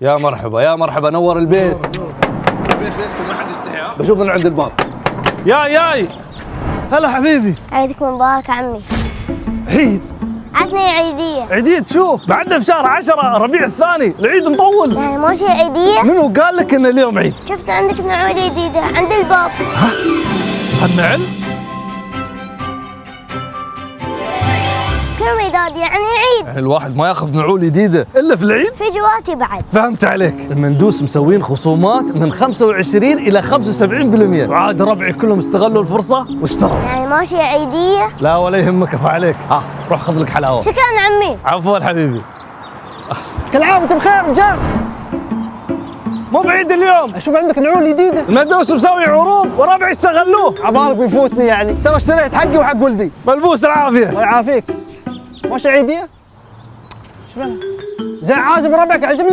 يا مرحبا يا مرحبا، نور البيت. بيتكم ما حد يستحي. بشوف من عند الباب. ياي هلا حبيبي. عيدك مبارك عمي. عيد؟ عدنا عيدية. عيدية شو؟ بعدنا في شهر 10 ربيع الثاني، العيد مطول. يعني ما شي عيدية؟ منو قال لك ان اليوم عيد؟ شفت عندك نعول جديدة عند الباب. هالنعل؟ كم عيداد يعني عيد؟ الواحد ما ياخذ نعول جديدة الا في العيد؟ في جواتي بعد. فهمت عليك. المندوس مسوين خصومات من 25 الى 75%، وعاد ربعي كلهم استغلوا الفرصة واشتروا. يعني ما شي عيدية؟ لا ولا يهمك، افا عليك. روح خذ لك حلاوة. شكرا عمي. عفوا حبيبي. كل عام وانت بخير رجال. مو بعيد اليوم، اشوف عندك نعول جديده. المندوس مسوي عروض وربعي استغلوه. عبالك بيفوتني يعني، ترى اشتريت حقي وحق ولدي. ملبوس العافية. الله يعافيك. ماشي عيديه؟ ايش بلا؟ زين عازم ربعك عزمني.